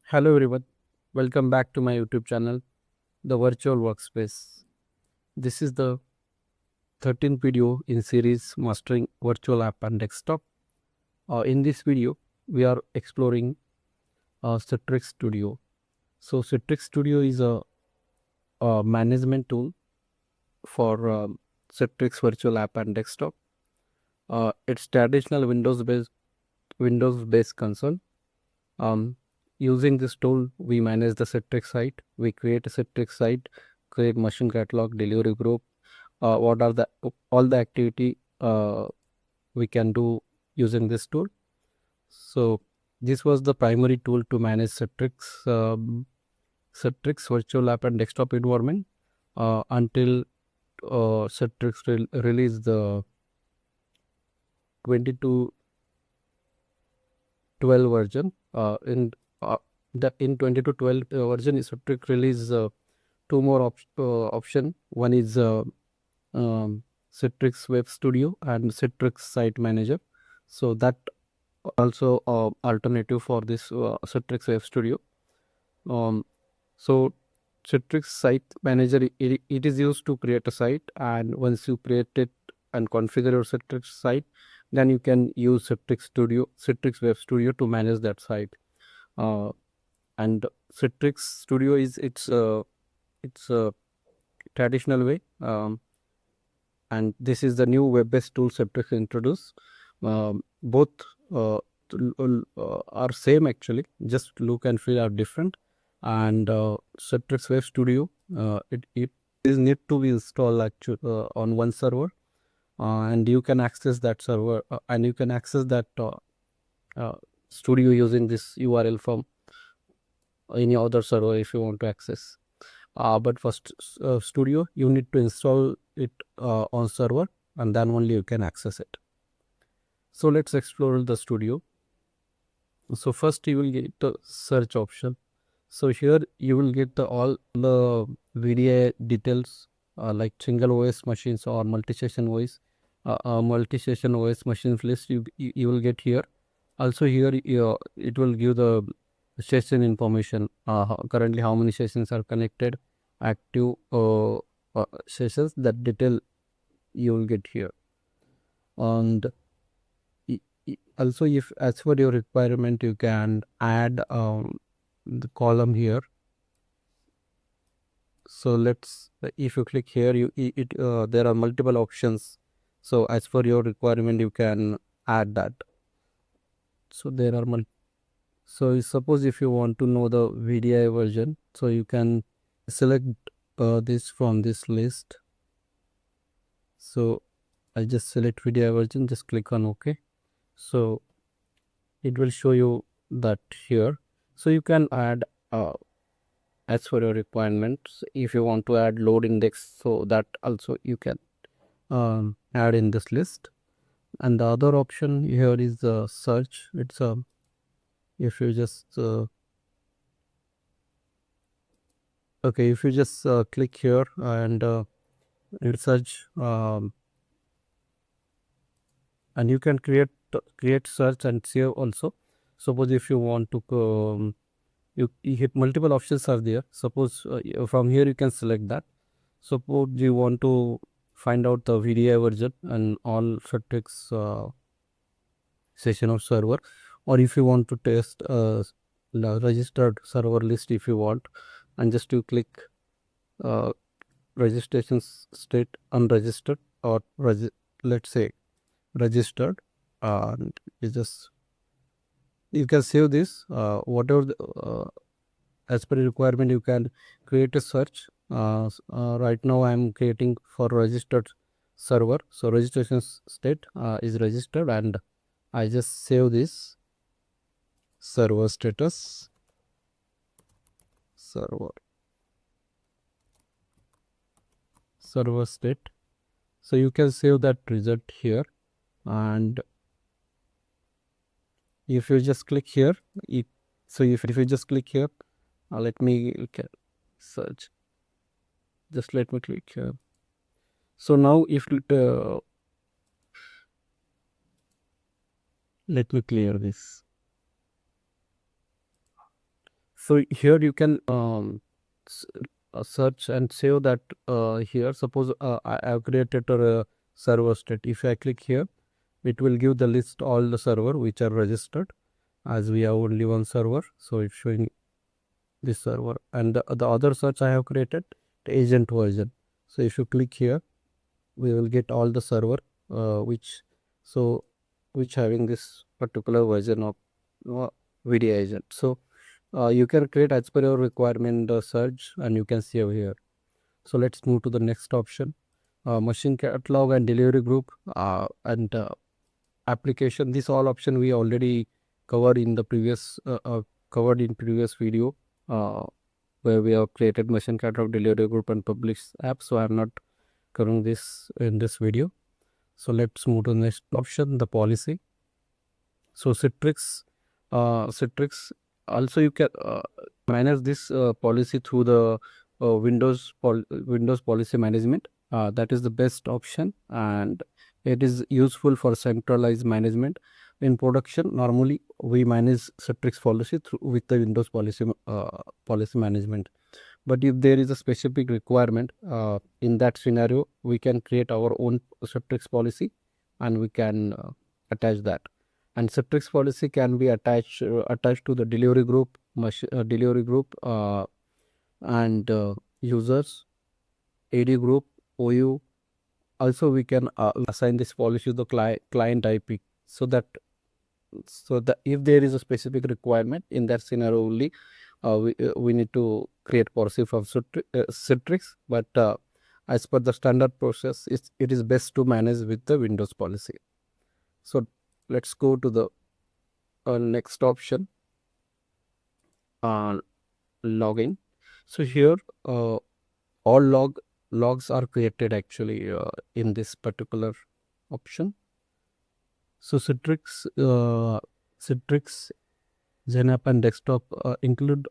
Hello everyone, welcome back to my YouTube channel, The Virtual Workspace. This is the 13th video in series Mastering Virtual App and Desktop. In this video, we are exploring Citrix Studio. So Citrix Studio is a management tool for Citrix Virtual App and Desktop. It's traditional Windows-based console. Using this tool, we manage the Citrix site. We create a Citrix site, create machine catalog, delivery group. What are all the activity we can do using this tool? So this was the primary tool to manage Citrix virtual app and desktop environment until Citrix released the 22.12 version. In 22.12 version, Citrix released two more option. One is Citrix Web Studio and Citrix Site Manager. So that also alternative for this Citrix Web Studio. So Citrix Site Manager, it is used to create a site, and once you create it and configure your Citrix site, then you can use Citrix Web Studio to manage that site. And Citrix Studio is it's a traditional way, and this is the new web-based tool Citrix introduced. Both are same actually, just look and feel are different. And Citrix Web Studio, it is need to be installed actually on one server, and you can access that server and you can access that studio using this URL from any other server if you want to access. But for studio, you need to install it on server, and then only you can access it. So let's explore the studio. So first you will get the search option. So here you will get all the VDI details like single OS machines or multi-session OS. Multi-session OS machines list you will get here. Also here it will give the session information, currently how many sessions are connected, active sessions, that detail you will get here. And also, if as per your requirement, you can add the column here. So if you click here, there are multiple options. So as per your requirement, you can add that. So there are So suppose if you want to know the VDI version, so you can select this from this list. So I just select VDI version, just click on OK. So it will show you that here. So you can add as per your requirements. If you want to add load index, so that also you can add in this list. And the other option here is the search. It's if you just okay, if you just click here and search, and you can create search and save also. Suppose if you want to you hit multiple options are there. Suppose from here you can select that. Suppose you want to find out the VDI version and all Citrix session of server, or if you want to test registered server list if you want, and just you click registration state unregistered or let's say registered, and you can save this whatever as per requirement. You can create a search. Right now I am creating for registered server, so registration state is registered, and I just save this server status, server state. So you can save that result here, and if you just click here, if you just click here, let me search, just let me click here. So now if let me clear this. So here you can search and save that here. Suppose I have created a server state. If I click here, it will give the list all the server which are registered, as we have only one server. So it's showing this server, and the other search I have created, the agent version. So if you click here, we will get all the server which having this particular version of video agent. So you can create as per your requirement the search, and you can save here. So let's move to the next option, machine catalog and delivery group and application. This all option we already covered in the previous video where we have created machine catalog, delivery group and publish app. So I am not covering this in this video. So let's move to the next option, the policy. So Citrix also you can manage this policy through the Windows policy management. That is the best option, and it is useful for centralized management. In production, normally we manage Citrix policy with the Windows policy management. But if there is a specific requirement, in that scenario, we can create our own Citrix policy, and we can attach that. And Citrix policy can be attached to the delivery group, and users, AD group, OU. Also, we can assign this policy to the client IP, so that if there is a specific requirement in that scenario only, we need to create policy from Citrix. But as per the standard process, it is best to manage with the Windows policy. So let's go to the next option, login. So here all logs are created actually in this particular option. So Citrix, XenApp and desktop include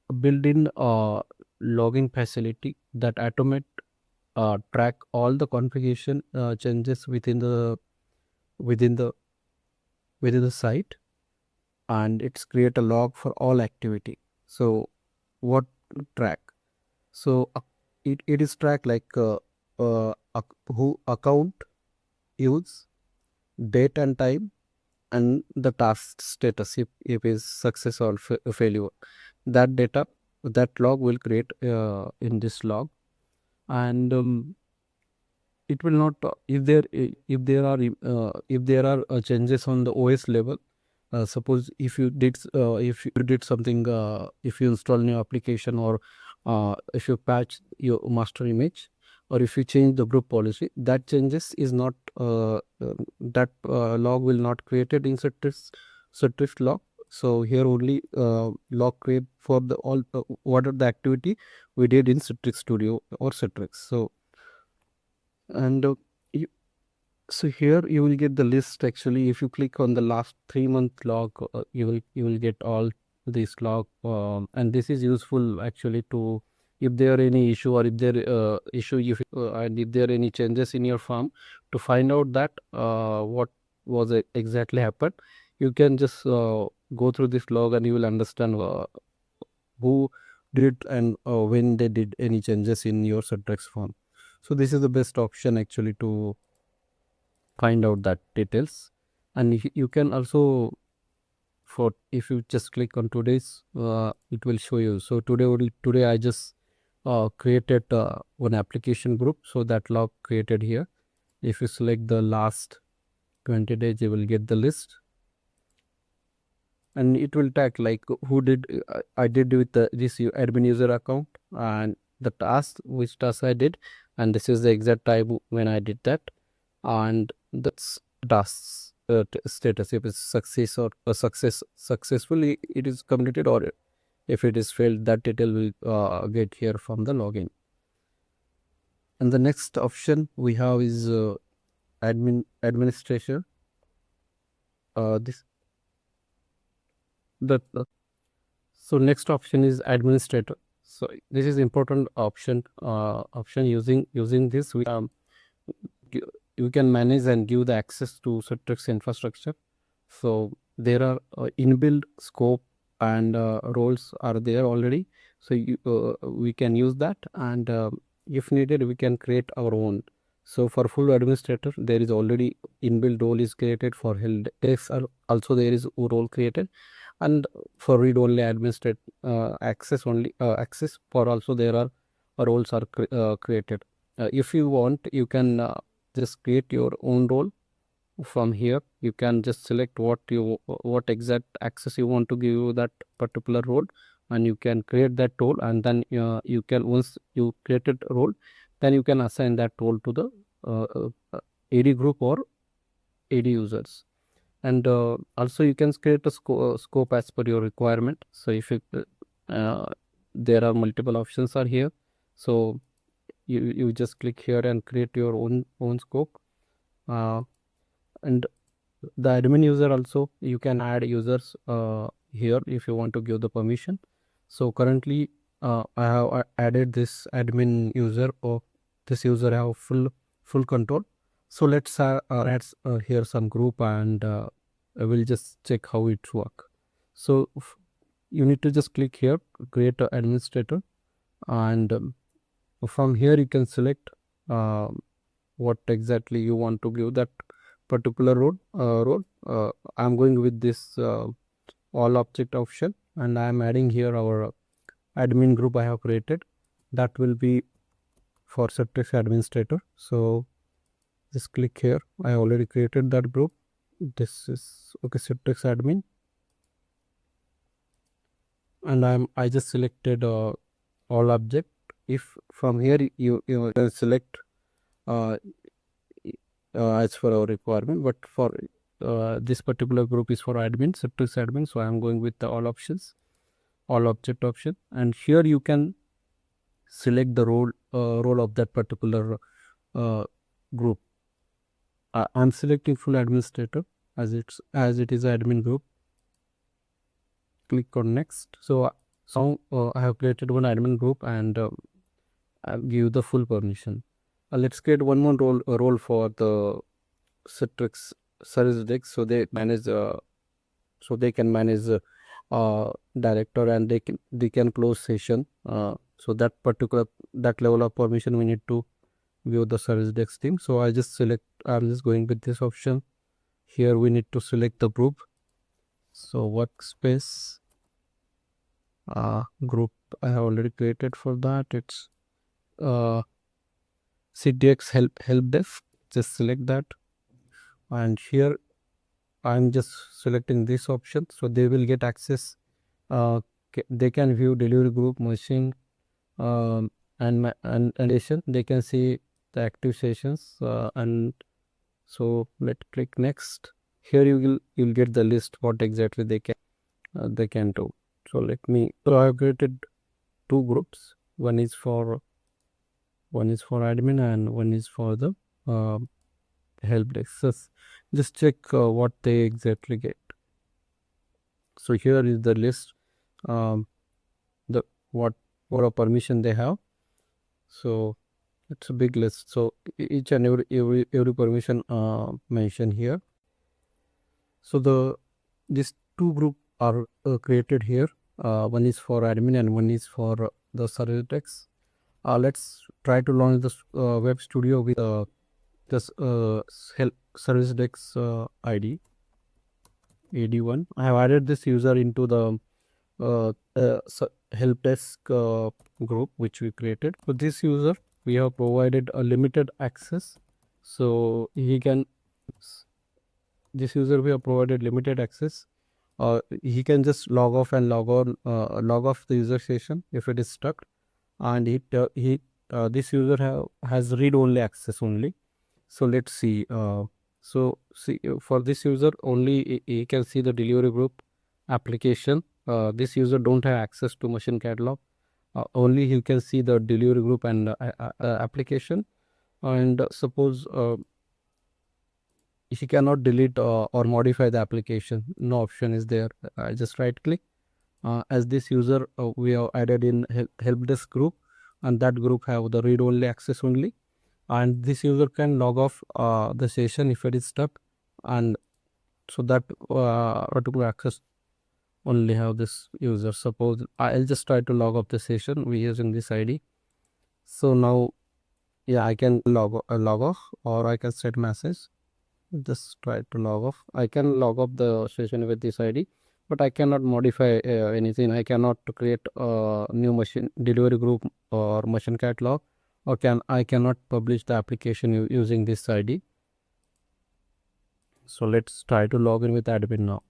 a built-in logging facility that automate track all the configuration changes within the site, and it's create a log for all activity. So what track? So it is track like who account use, date and time, and the task status, if is success or failure. That data, that log will create in this log. And it will not if there are changes on the OS level. Suppose if you did something, if you install new application, or if you patch your master image, or if you change the group policy, that changes is not that log will not created in Citrix log. So here only log create for the all what are the activity we did in Citrix Studio or Citrix. So and so here you will get the list. Actually, if you click on the last 3-month log, you will get all this log, and this is useful actually to, if there are any issue, or if there and if there are any changes in your farm, to find out that what was exactly happened. You can just go through this log, and you will understand who did and when they did any changes in your Citrix farm. So this is the best option actually to find out that details. And you can also, if you just click on today's, it will show you. So today I just created one application group, so that log created here. If you select the last 20 days, you will get the list, and it will tag like who did I did with this admin user account, and the task, which task I did, and this is the exact time when I did that, and that's tasks status, if it's success or successfully it is completed, or if it is failed, that detail will get here from the login. And the next option we have is administration. So next option is administrator. So this is important option. Using this, we you can manage and give the access to Citrix infrastructure. So there are inbuilt scope, and roles are there already, so we can use that, and if needed we can create our own. So for full administrator there is already inbuilt role is created. For help desk also there is a role created, and for read only administrate access only access for also there are roles are created. If you want you can just create your own role. From here you can just select what exact access you want to give that particular role, and you can create that role, and then you can, once you created a role, then you can assign that role to the uh, AD group or AD users. And also you can create a scope as per your requirement. So if it, there are multiple options are here, so you just click here and create your own scope. And the admin user also you can add users here if you want to give the permission. So currently I have added this admin user, or this user have full control. So let's add here some group, and I will just check how it work. So you need to just click here, create an administrator, and from here you can select what exactly you want to give that particular role. I'm going with this all object option, and I'm adding here our admin group I have created. That will be for Citrix administrator. So just click here. I already created that group. This is okay, Citrix admin, and I just selected all object. If from here you can select as for our requirement, but for this particular group is for admin, Citrix admin, so I am going with the all options, all object option, and here you can select the role of that particular group. I'm selecting full administrator as it is admin group. Click on next. So I have created one admin group, and I'll give the full permission. Let's create one more role for the Citrix service desk, so they manage so they can manage director, and they can close session. So that level of permission we need to view the service desk team. So I'm just going with this option. Here we need to select the group. So workspace group I have already created for that. It's CTX help desk. Just select that, and here I'm just selecting this option, so they will get access. They can view delivery group machine, and session. They can see the active sessions, and so let's click next. Here you'll get the list what exactly they can do. So I have created two groups. One is for admin, and one is for the help desk. So just check what they exactly get. So here is the list, the what permission they have. So it's a big list. So each and every permission mentioned here. So these two group are created here. One is for admin and one is for the service desk. Let's try to launch this web studio with this help service desk ID AD1. I have added this user into the help desk group which we created. For this user we have provided a limited access, so this user we have provided limited access. He can just log off and log off the user session if it is stuck, and this user has read only access only. So let's see. So see, for this user only he can see the delivery group application. This user don't have access to machine catalog. Only he can see the delivery group and application. And suppose he cannot delete or modify the application. No option is there. I just right click. As this user we have added in help desk group, and that group have the read only access only, and this user can log off the session if it is stuck, and so that particular access only have this user. Suppose I'll just try to log off the session we using this ID. So now, yeah, I can log off, or I can set message. Just try to log off. I can log off the session with this ID, but I cannot modify anything. I cannot create a new machine delivery group or machine catalog, or I cannot publish the application using this ID. So let's try to log in with admin now.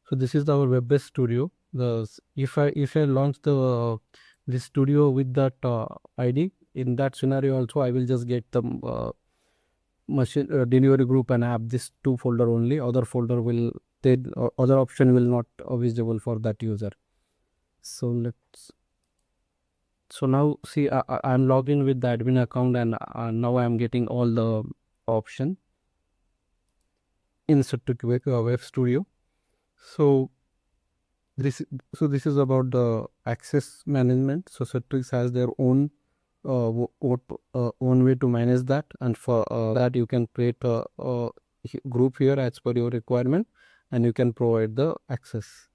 So this is our web-based studio. If I launch this studio with that ID, in that scenario also I will just get the machine delivery group and app, this 2 folder only. Other folder will other option will not visible for that user. So now see, I'm logged in with the admin account, and now I'm getting all the option in Citrix Web Studio. So this is about the access management. So Citrix has their own own way to manage that, and for that you can create a group here as per your requirement, and you can provide the access.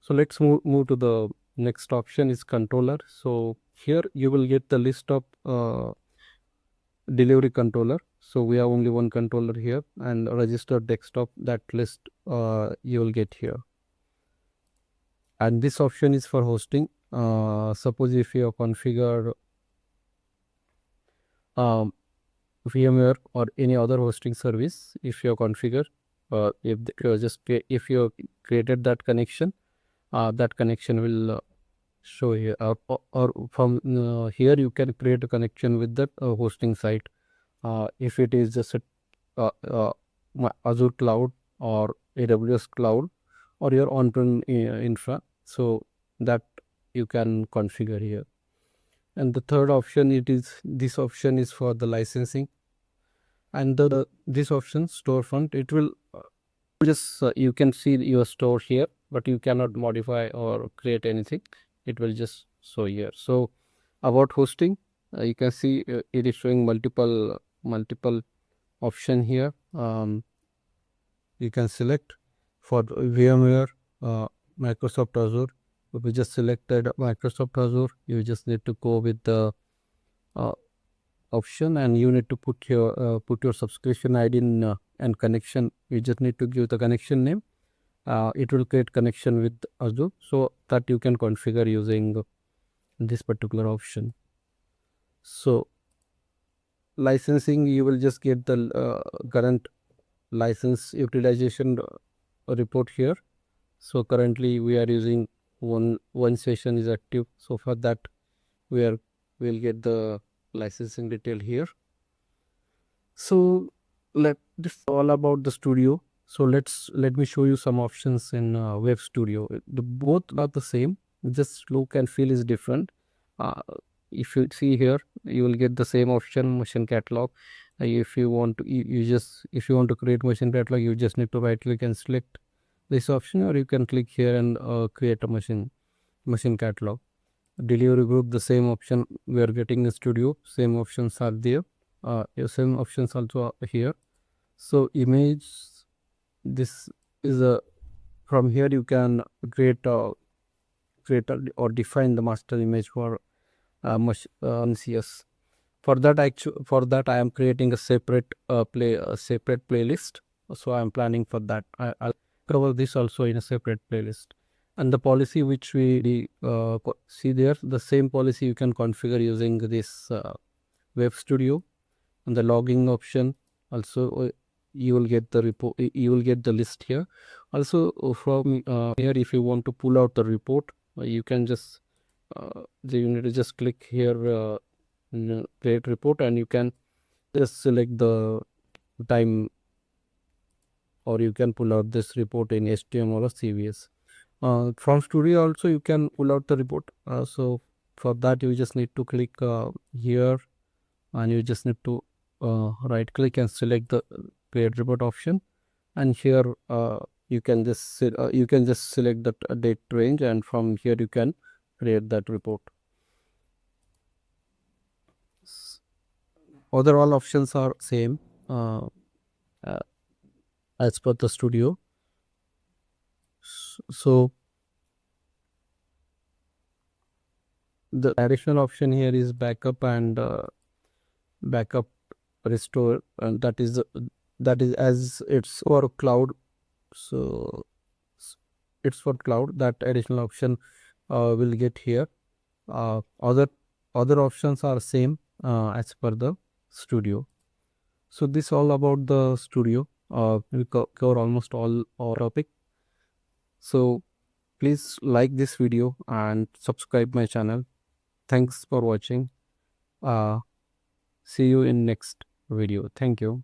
So let's move to the next option is controller. So here you will get the list of delivery controller. So we have only one controller here, and registered desktop, that list you will get here. And this option is for hosting. Suppose if you configure VMware or any other hosting service, if you configure, if you created that connection will show here, or from here you can create a connection with that hosting site. If it is just a Azure cloud or AWS cloud or your on-prem infra, so that you can configure here. And the third option, this option is for the licensing, and this option storefront, it will just you can see your store here, but you cannot modify or create anything. It will just show here. So about hosting, you can see it is showing multiple option here. You can select for VMware, Microsoft Azure. If we just selected Microsoft Azure, you just need to go with the option, and you need to put your subscription ID in, and connection. You just need to give the connection name. It will create connection with Azure, so that you can configure using this particular option. So licensing, you will just get the current license utilization report here. So currently we are using one session is active, so for that we'll get the licensing detail here. So this is all about the studio. So let me show you some options in Web Studio. Both are the same, just look and feel is different. If you see here, you will get the same option, machine catalog. If you want to if you want to create machine catalog, you just need to right click and select this option, or you can click here and create a machine catalog. Delivery group, the same option we are getting in studio, same options are there. Same options also are here. So image, this is a, from here you can create or define the master image for MCS. For that I am creating a separate playlist. So I am planning for that. I'll cover this also in a separate playlist. And the policy which we see there, the same policy you can configure using this Web Studio. And the logging option also, you will get the report, you will get the list here. Also from here, if you want to pull out the report, you can just you need to just click here, create report, and you can just select the time, or you can pull out this report in HTML or CVS. From studio also you can pull out the report. So for that you just need to click here, and you just need to right click and select the create report option, and here you can just select the date range, and from here you can create that report. Other all options are same. as per the studio. So the additional option here is backup and backup restore, and that is as it's for cloud. So it's for cloud. That additional option will get here. Other options are same as per the studio. So this all about the studio. We cover almost all our topic. So please like this video and subscribe my channel. Thanks for watching. See you in next video. Thank you.